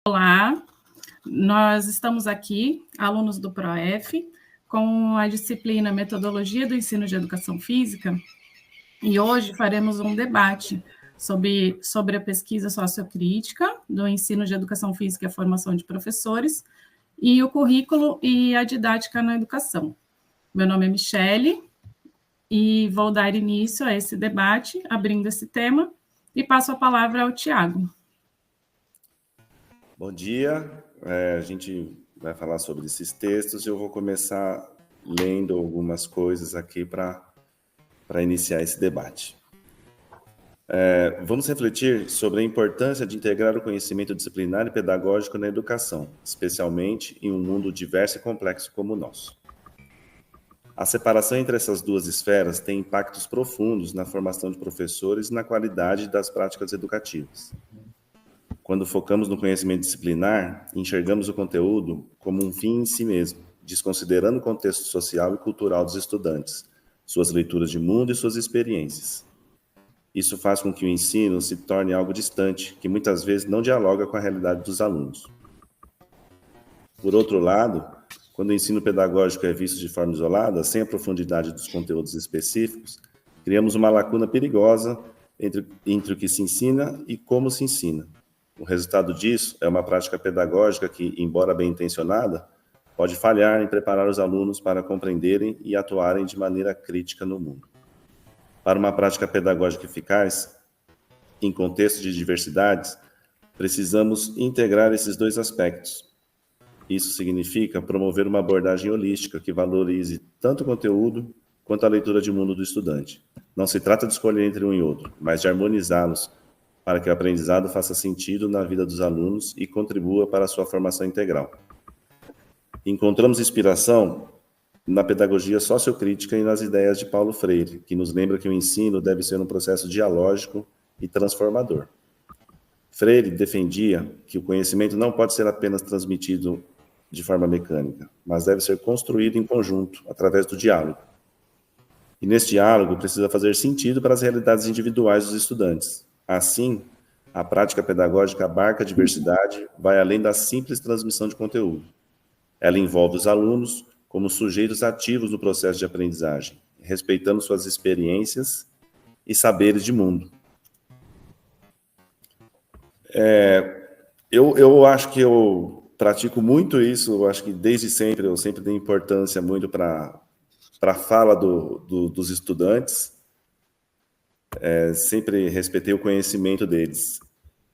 Olá, nós estamos aqui, alunos do PROEF, com a disciplina Metodologia do Ensino de Educação Física, e hoje faremos um debate sobre a pesquisa sociocrítica do ensino de educação física e a formação de professores, e o currículo e a didática na educação. Meu nome é Michele, e vou dar início a esse debate, abrindo esse tema, e passo a palavra ao Tiago. Bom dia, a gente vai falar sobre esses textos e eu vou começar lendo algumas coisas aqui para iniciar esse debate. Vamos refletir sobre a importância de integrar o conhecimento disciplinar e pedagógico na educação, especialmente em um mundo diverso e complexo como o nosso. A separação entre essas duas esferas tem impactos profundos na formação de professores e na qualidade das práticas educativas. Quando focamos no conhecimento disciplinar, enxergamos o conteúdo como um fim em si mesmo, desconsiderando o contexto social e cultural dos estudantes, suas leituras de mundo e suas experiências. Isso faz com que o ensino se torne algo distante, que muitas vezes não dialoga com a realidade dos alunos. Por outro lado, quando o ensino pedagógico é visto de forma isolada, sem a profundidade dos conteúdos específicos, criamos uma lacuna perigosa entre o que se ensina e como se ensina. O resultado disso é uma prática pedagógica que, embora bem intencionada, pode falhar em preparar os alunos para compreenderem e atuarem de maneira crítica no mundo. Para uma prática pedagógica eficaz, em contexto de diversidades, precisamos integrar esses dois aspectos. Isso significa promover uma abordagem holística que valorize tanto o conteúdo quanto a leitura de mundo do estudante. Não se trata de escolher entre um e outro, mas de harmonizá-los para que o aprendizado faça sentido na vida dos alunos e contribua para a sua formação integral. Encontramos inspiração na pedagogia sociocrítica e nas ideias de Paulo Freire, que nos lembra que o ensino deve ser um processo dialógico e transformador. Freire defendia que o conhecimento não pode ser apenas transmitido de forma mecânica, mas deve ser construído em conjunto, através do diálogo. E nesse diálogo precisa fazer sentido para as realidades individuais dos estudantes. Assim, a prática pedagógica abarca a diversidade, vai além da simples transmissão de conteúdo. Ela envolve os alunos como sujeitos ativos no processo de aprendizagem, respeitando suas experiências e saberes de mundo. Eu acho que eu pratico muito isso, eu acho que desde sempre, eu sempre dei importância muito para a fala dos estudantes, sempre respeitei o conhecimento deles.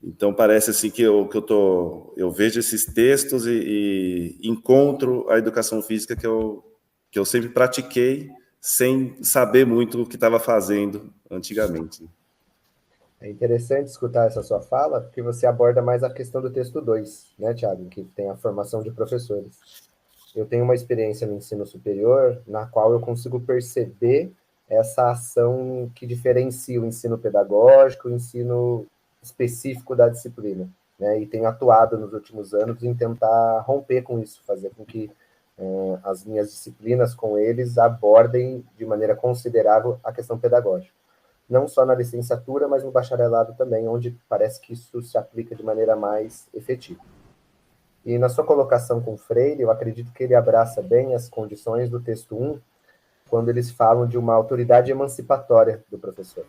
Então, parece assim que eu vejo esses textos e encontro a educação física que eu sempre pratiquei, sem saber muito o que estava fazendo antigamente. É interessante escutar essa sua fala, porque você aborda mais a questão do texto 2, né, Tiago, que tem a formação de professores. Eu tenho uma experiência no ensino superior, na qual eu consigo perceber essa ação que diferencia o ensino pedagógico, o ensino específico da disciplina, né, e tenho atuado nos últimos anos em tentar romper com isso, fazer com que as minhas disciplinas com eles abordem de maneira considerável a questão pedagógica. Não só na licenciatura, mas no bacharelado também, onde parece que isso se aplica de maneira mais efetiva. E na sua colocação com Freire, eu acredito que ele abraça bem as condições do texto 1, quando eles falam de uma autoridade emancipatória do professor.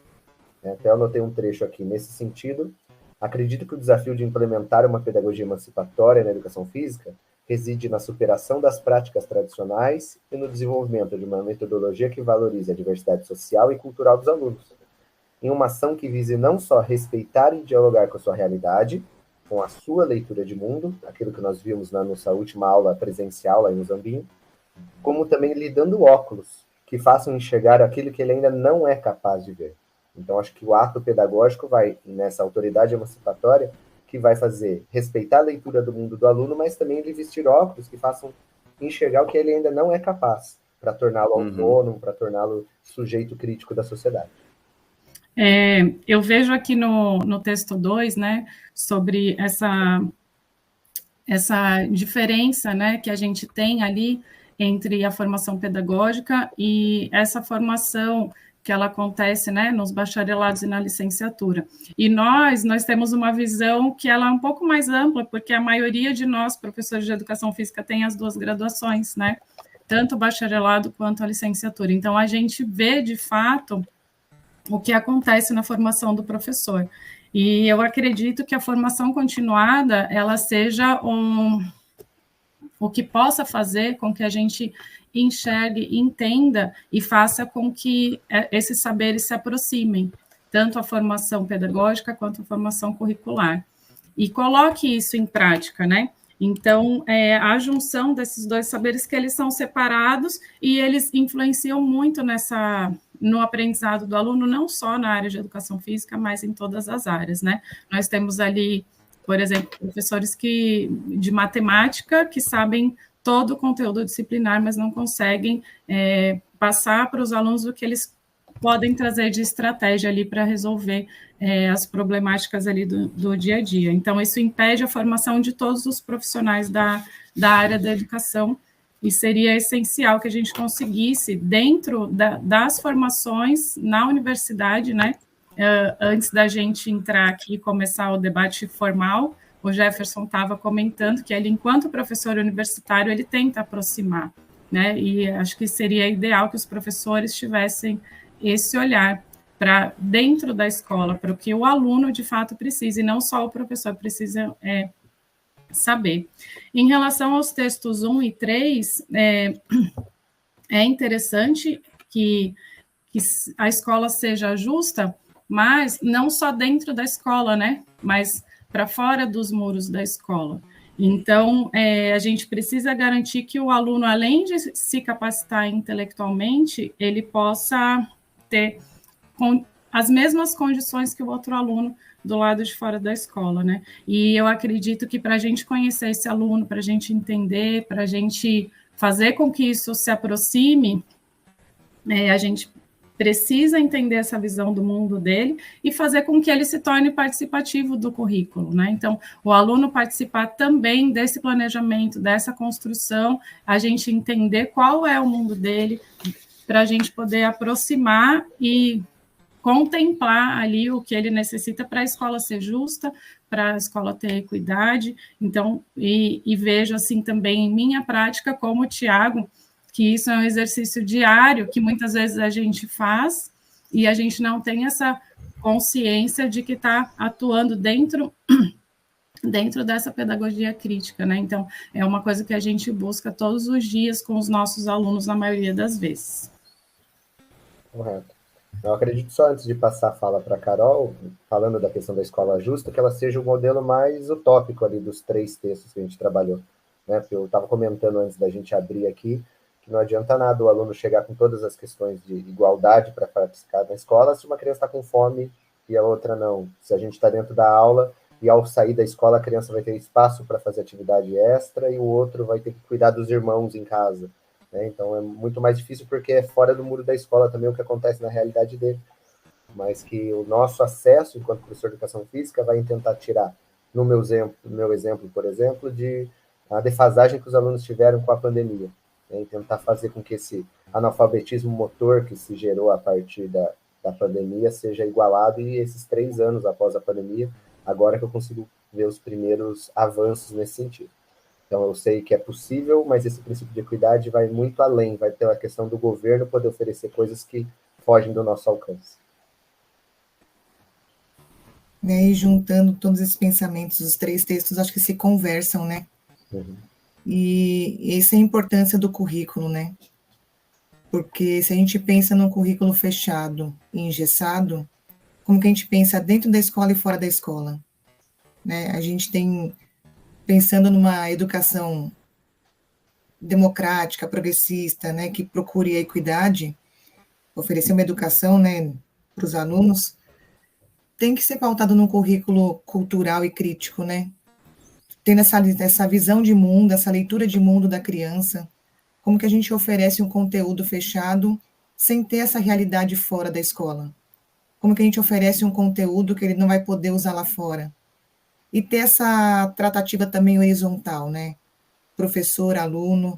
Até eu anotei um trecho aqui nesse sentido. Acredito que o desafio de implementar uma pedagogia emancipatória na educação física reside na superação das práticas tradicionais e no desenvolvimento de uma metodologia que valorize a diversidade social e cultural dos alunos, em uma ação que vise não só respeitar e dialogar com a sua realidade, com a sua leitura de mundo, aquilo que nós vimos na nossa última aula presencial lá em Muzambinho, como também lhe dando óculos que façam enxergar aquilo que ele ainda não é capaz de ver. Então, acho que o ato pedagógico vai nessa autoridade emancipatória que vai fazer respeitar a leitura do mundo do aluno, mas também ele vestir óculos que façam enxergar o que ele ainda não é capaz, para torná-lo autônomo, para torná-lo sujeito crítico da sociedade. Eu vejo aqui no texto 2, né, sobre essa diferença, né, que a gente tem ali entre a formação pedagógica e essa formação que ela acontece, né, nos bacharelados e na licenciatura. E nós temos uma visão que ela é um pouco mais ampla, porque a maioria de nós, professores de educação física, tem as duas graduações, né, tanto o bacharelado quanto a licenciatura. Então, a gente vê, de fato, o que acontece na formação do professor. E eu acredito que a formação continuada, ela seja o que possa fazer com que a gente enxergue, entenda e faça com que esses saberes se aproximem, tanto a formação pedagógica quanto a formação curricular. E coloque isso em prática, né? Então, a junção desses dois saberes, que eles são separados e eles influenciam muito no aprendizado do aluno, não só na área de educação física, mas em todas as áreas, né? Nós temos ali, por exemplo, professores de matemática que sabem todo o conteúdo disciplinar, mas não conseguem passar para os alunos o que eles podem trazer de estratégia ali para resolver as problemáticas ali do dia a dia. Então, isso impede a formação de todos os profissionais da área da educação, e seria essencial que a gente conseguisse, dentro das formações na universidade, né, antes da gente entrar aqui e começar o debate formal, o Jefferson estava comentando que ele, enquanto professor universitário, ele tenta aproximar, né, e acho que seria ideal que os professores tivessem esse olhar para dentro da escola, para o que o aluno de fato precisa, e não só o professor precisa saber. Em relação aos textos 1 e 3, é interessante que a escola seja justa, mas não só dentro da escola, né? Mas para fora dos muros da escola. Então, a gente precisa garantir que o aluno, além de se capacitar intelectualmente, ele possa ter as mesmas condições que o outro aluno do lado de fora da escola, né? E eu acredito que para a gente conhecer esse aluno, para a gente entender, para a gente fazer com que isso se aproxime, a gente precisa entender essa visão do mundo dele e fazer com que ele se torne participativo do currículo, né? Então, o aluno participar também desse planejamento, dessa construção, a gente entender qual é o mundo dele, para a gente poder aproximar e contemplar ali o que ele necessita para a escola ser justa, para a escola ter equidade. Então, e vejo assim também em minha prática, como o Tiago, que isso é um exercício diário, que muitas vezes a gente faz, e a gente não tem essa consciência de que está atuando dentro dessa pedagogia crítica, né? Então, é uma coisa que a gente busca todos os dias com os nossos alunos, na maioria das vezes. Correto. Eu acredito, só antes de passar a fala para a Carol, falando da questão da escola justa, que ela seja o modelo mais utópico ali dos 3 textos que a gente trabalhou, né? Porque eu estava comentando antes da gente abrir aqui, que não adianta nada o aluno chegar com todas as questões de igualdade para participar da escola se uma criança está com fome e a outra não. Se a gente está dentro da aula e ao sair da escola a criança vai ter espaço para fazer atividade extra e o outro vai ter que cuidar dos irmãos em casa. Então, é muito mais difícil porque é fora do muro da escola também o que acontece na realidade dele. Mas que o nosso acesso, enquanto professor de educação física, vai tentar tirar, no meu exemplo, por exemplo, de a defasagem que os alunos tiveram com a pandemia. E tentar fazer com que esse analfabetismo motor que se gerou a partir da pandemia seja igualado, e esses 3 anos após a pandemia, agora que eu consigo ver os primeiros avanços nesse sentido. Então, eu sei que é possível, mas esse princípio de equidade vai muito além, vai pela questão do governo poder oferecer coisas que fogem do nosso alcance. E juntando todos esses pensamentos, os 3 textos, acho que se conversam, né? Uhum. E essa é a importância do currículo, né? Porque se a gente pensa num currículo fechado e engessado, como que a gente pensa dentro da escola e fora da escola? Né? A gente tem... pensando numa educação democrática, progressista, né, que procure a equidade, oferecer uma educação, né, para os alunos, tem que ser pautado num currículo cultural e crítico, né, tendo essa visão de mundo, essa leitura de mundo da criança, como que a gente oferece um conteúdo fechado sem ter essa realidade fora da escola, como que a gente oferece um conteúdo que ele não vai poder usar lá fora, e ter essa tratativa também horizontal, né? Professor, aluno,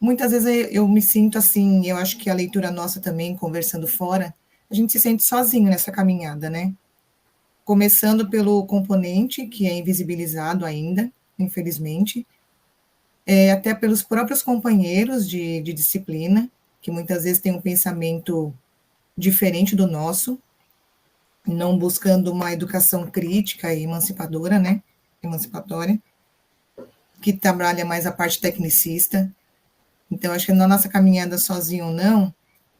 muitas vezes eu me sinto assim, eu acho que a leitura nossa também, conversando fora, a gente se sente sozinho nessa caminhada, né? Começando pelo componente, que é invisibilizado ainda, infelizmente, até pelos próprios companheiros de disciplina, que muitas vezes têm um pensamento diferente do nosso, não buscando uma educação crítica e emancipadora, né? Emancipatória, que trabalha mais a parte tecnicista. Então, acho que na nossa caminhada sozinho ou não,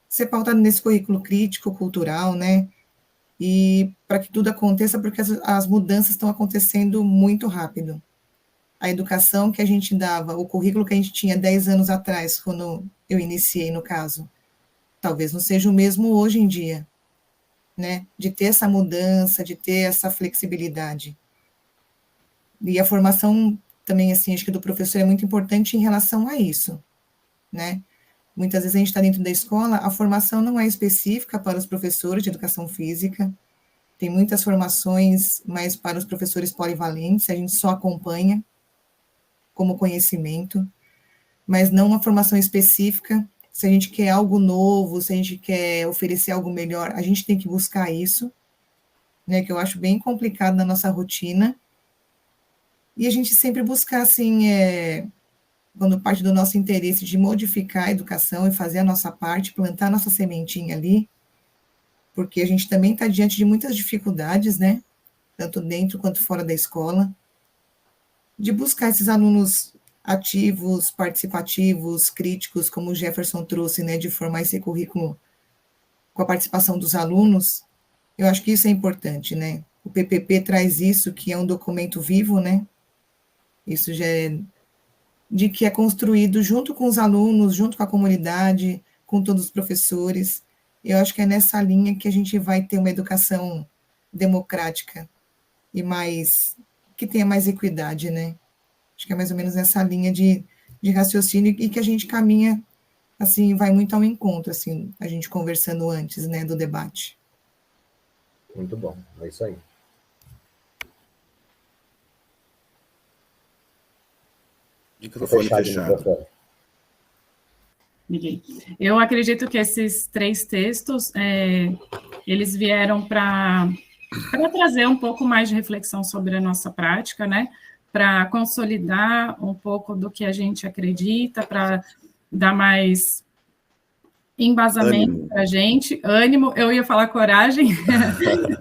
ser pautado nesse currículo crítico, cultural, né? E para que tudo aconteça, porque as mudanças estão acontecendo muito rápido. A educação que a gente dava, o currículo que a gente tinha 10 anos atrás, quando eu iniciei, no caso, talvez não seja o mesmo hoje em dia, né? De ter essa mudança, de ter essa flexibilidade. E a formação também, assim, acho que do professor é muito importante em relação a isso, né? Muitas vezes a gente está dentro da escola, a formação não é específica para os professores de educação física, tem muitas formações, mas para os professores polivalentes, a gente só acompanha como conhecimento, mas não uma formação específica. Se a gente quer algo novo, se a gente quer oferecer algo melhor, a gente tem que buscar isso, né, que eu acho bem complicado na nossa rotina, e a gente sempre buscar, assim, quando parte do nosso interesse de modificar a educação e fazer a nossa parte, plantar a nossa sementinha ali, porque a gente também está diante de muitas dificuldades, né, tanto dentro quanto fora da escola, de buscar esses alunos ativos, participativos, críticos, como o Jefferson trouxe, né, de formar esse currículo com a participação dos alunos. Eu acho que isso é importante, né? O PPP traz isso, que é um documento vivo, né? Isso já é de que é construído junto com os alunos, junto com a comunidade, com todos os professores. Eu acho que é nessa linha que a gente vai ter uma educação democrática e mais, que tenha mais equidade, né? Acho que é mais ou menos nessa linha de raciocínio e que a gente caminha, assim, vai muito ao encontro, assim, a gente conversando antes, né, do debate. Muito bom, é isso aí. Microfone fechado. Liguei. Eu acredito que esses 3 textos, eles vieram para trazer um pouco mais de reflexão sobre a nossa prática, né? Para consolidar um pouco do que a gente acredita, para dar mais embasamento para a gente, ânimo, eu ia falar coragem,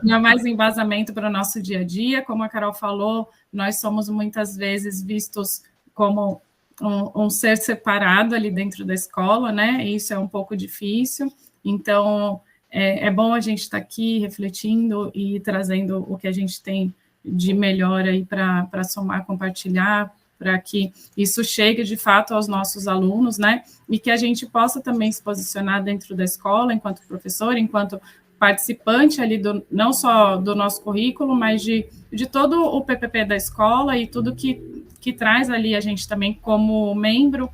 dar mais embasamento para o nosso dia a dia. Como a Carol falou, nós somos muitas vezes vistos como um ser separado ali dentro da escola, né? E isso é um pouco difícil. Então, é bom a gente estar aqui refletindo e trazendo o que a gente tem de melhor aí para somar, compartilhar, para que isso chegue de fato aos nossos alunos, né? E que a gente possa também se posicionar dentro da escola, enquanto professor, enquanto participante ali, não só do nosso currículo, mas de todo o PPP da escola e tudo que traz ali a gente também como membro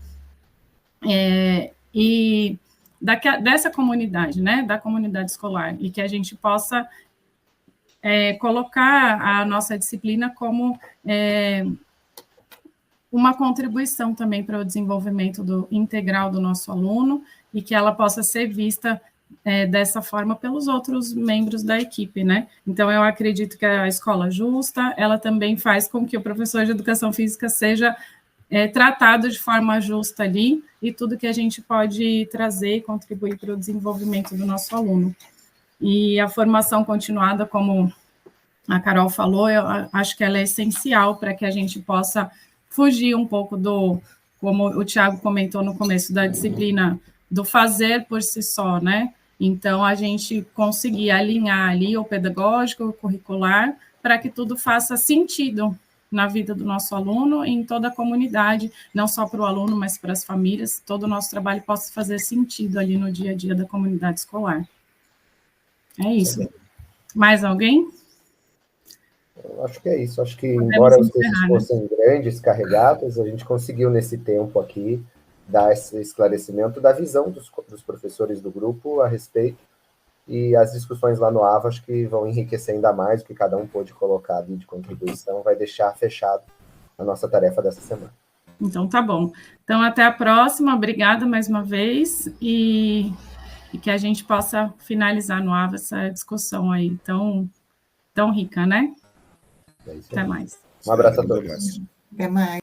e dessa comunidade, né? Da comunidade escolar, e que a gente possa colocar a nossa disciplina como uma contribuição também para o desenvolvimento integral do nosso aluno e que ela possa ser vista dessa forma pelos outros membros da equipe, né? Então, eu acredito que a escola justa, ela também faz com que o professor de educação física seja tratado de forma justa ali e tudo que a gente pode trazer e contribuir para o desenvolvimento do nosso aluno. E a formação continuada, como a Carol falou, eu acho que ela é essencial para que a gente possa fugir um pouco como o Tiago comentou no começo, da disciplina do fazer por si só, né? Então, a gente conseguir alinhar ali o pedagógico, o curricular, para que tudo faça sentido na vida do nosso aluno e em toda a comunidade, não só para o aluno, mas para as famílias, todo o nosso trabalho possa fazer sentido ali no dia a dia da comunidade escolar. É isso. Mais alguém? Eu acho que é isso. Acho que, embora os textos fossem grandes, carregados, a gente conseguiu, nesse tempo aqui, dar esse esclarecimento da visão dos professores do grupo a respeito, e as discussões lá no AVA acho que vão enriquecer ainda mais o que cada um pôde colocar ali de contribuição, vai deixar fechado a nossa tarefa dessa semana. Então, tá bom. Então, até a próxima. Obrigada mais uma vez e que a gente possa finalizar no AVA essa discussão aí tão rica, né? É isso Até aí. mais. Um abraço a todos. Até mais.